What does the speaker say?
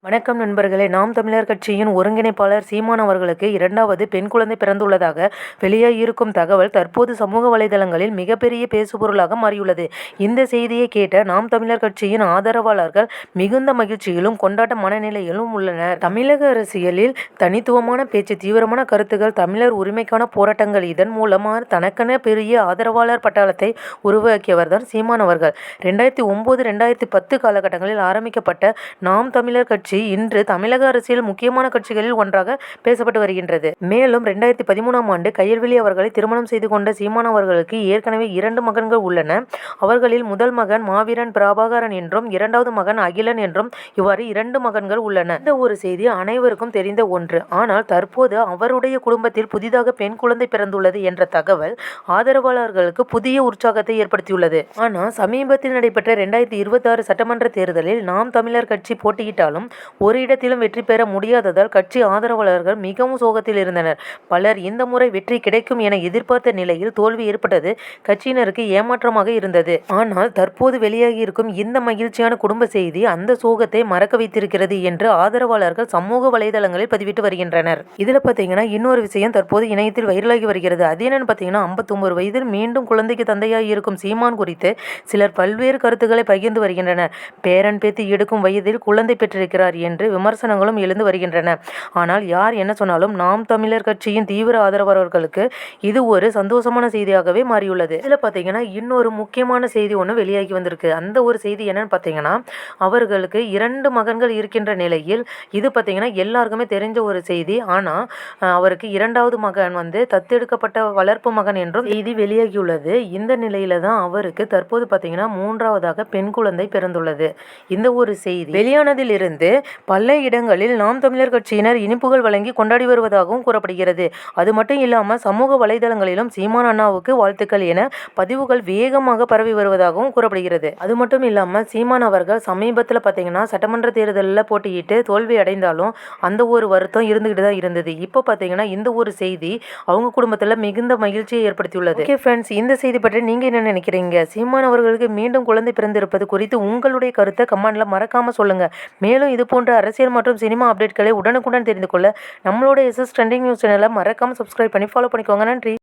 வணக்கம் நண்பர்களே. நாம் தமிழர் கட்சியின் ஒருங்கிணைப்பாளர் சீமான் அவர்களுக்கு இரண்டாவது பெண் குழந்தை பிறந்துள்ளதாக வெளியாகியிருக்கும் தகவல் தற்போது சமூக வலைதளங்களில் மிகப்பெரிய பேசுபொருளாக மாறியுள்ளது. இந்த செய்தியை கேட்ட நாம் தமிழர் கட்சியின் ஆதரவாளர்கள் மிகுந்த மகிழ்ச்சியிலும் கொண்டாட்ட மனநிலையிலும் உள்ளனர். தமிழக அரசியலில் தனித்துவமான பேச்சு, தீவிரமான கருத்துக்கள், தமிழர் உரிமைக்கான போராட்டங்கள், இதன் மூலமாக தனக்கென பெரிய ஆதரவாளர் பட்டாளத்தை உருவாக்கியவர் தான் சீமான் அவர்கள். 2009-2010 காலகட்டங்களில் ஆரம்பிக்கப்பட்ட நாம் தமிழர் கட்சி இன்று தமிழக அரசியல் முக்கியமான கட்சிகளில் ஒன்றாக பேசப்பட்டு வருகின்றது. மேலும் 2013ஆம் ஆண்டு கயல்விழி அவர்களை திருமணம் செய்து கொண்ட சீமான் அவர்களுக்கு ஏற்கனவே 2 மகன்கள் உள்ளன. அவர்களில் முதல் மகன் மாவீரன் பிரபாகரன் என்றும், இரண்டாவது மகன் அகிலன் என்றும் இவ்வாறு 2 மகன்கள் உள்ளன. இந்த ஒரு செய்தி அனைவருக்கும் தெரிந்த ஒன்று. ஆனால் தற்போது அவருடைய குடும்பத்தில் புதிதாக பெண் குழந்தை பிறந்துள்ளது என்ற தகவல் ஆதரவாளர்களுக்கு புதிய உற்சாகத்தை ஏற்படுத்தியுள்ளது. ஆனால் சமீபத்தில் நடைபெற்ற 2026 சட்டமன்ற தேர்தலில் நாம் தமிழர் கட்சி போட்டியிட்டாலும் ஒரு இடத்திலும் வெற்றி பெற முடியாததால் கட்சி ஆதரவாளர்கள் மிகவும் சோகத்தில் இருந்தனர். பலர் இந்த முறை வெற்றி கிடைக்கும் என எதிர்பார்த்த நிலையில் தோல்வி ஏற்பட்டது கட்சியினருக்கு ஏமாற்றமாக இருந்தது. ஆனால் தற்போது வெளியாகியிருக்கும் இந்த மகிழ்ச்சியான குடும்ப செய்தி அந்த சோகத்தை மறக்க வைத்திருக்கிறது என்று ஆதரவாளர்கள் சமூக வலைதளங்களில் பதிவிட்டு வருகின்றனர். இதுல பாத்தீங்கன்னா இன்னொரு விஷயம் தற்போது இணையத்தில் வைரலாகி வருகிறது. அது என்னன்னு பாத்தீங்கன்னா 59 வயதில் மீண்டும் குழந்தைக்கு தந்தையாக இருக்கும் சீமான் குறித்து சிலர் பல்வேறு கருத்துக்களை பகிர்ந்து வருகின்றனர். பேரன் பேத்தி எடுக்கும் வயதில் குழந்தை பெற்றிருக்கிறார் என்று விமர்சனங்களும் எழுந்து வருகின்றன. ஆனால் யார் என்ன சொன்னாலும் நாம் தமிழர் கட்சியின் தீவிர ஆதரவாளர்களுக்கு இது ஒரு சந்தோஷமான செய்தியாகவே மாறியுள்ளது. இதுல பாத்தீங்கன்னா இன்னொரு முக்கியமான செய்தி ஒன்று வெளியாகி வந்திருக்கு. அந்த ஒரு செய்தி என்னன்னு பாத்தீங்கன்னா அவர்களுக்கு 2 மகன்கள் இருக்கின்ற நிலையில் இது பாத்தீங்கன்னா எல்லாருக்குமே தெரிஞ்ச ஒரு செய்தி. ஆனா அவருக்கு இரண்டாவது மகன் தத்தெடுக்கப்பட்ட வளர்ப்பு மகன் என்றும் செய்தி வெளியாகியுள்ளது. இந்த நிலையில தான் அவருக்கு தற்போது பாத்தீங்கன்னா 3வதாக பெண் குழந்தை பிறந்துள்ளது. இந்த ஒரு செய்தி வெளியானதில் இருந்து பல இடங்களில் நாம் தமிழர் கட்சியினர் இனிப்புகள் வழங்கி கொண்டாடி வருவதாகவும் கூறப்படுகிறது. அது மட்டும் இல்லாமல் சமூக வலைதளங்களிலும் சீமான் அண்ணாவுக்கு வாழ்த்துக்கள் என பதிவுகள் வேகமாக பரவி வருவதாகவும் கூறப்படுகிறது. அது மட்டும் இல்லாமல் சீமான் அவர்கள் சமீபத்தில் பார்த்தீங்கன்னா சட்டமன்ற தேர்தலில் போட்டியிட்டு தோல்வி அடைந்தாலும் அந்த ஒரு வருத்தம் இருந்துகிட்டு தான் இருந்தது. இப்போ பார்த்தீங்கன்னா இந்த ஒரு செய்தி அவங்க குடும்பத்தில் மிகுந்த மகிழ்ச்சியை ஏற்படுத்தியுள்ளது. ஓகே ஃப்ரெண்ட்ஸ், இந்த செய்தி பற்றி நீங்க என்ன நினைக்கிறீங்க? சீமான் அவர்களுக்கு மீண்டும் குழந்தை பிறந்திருப்பது குறித்து உங்களுடைய கருத்தை கமெண்ட்ல மறக்காம சொல்லுங்க. மேலும் இது போன்ற அரசியல் மற்றும் சினிமா அப்டேட்களை உடனுக்குடன் தெரிந்து கொள்ள நம்மளோட SS ட்ரெண்டிங் நியூஸ் சேனலை மறக்காம சப்ஸ்கிரைப் பண்ணி ஃபாலோ பண்ணிக்கோங்க. நன்றி.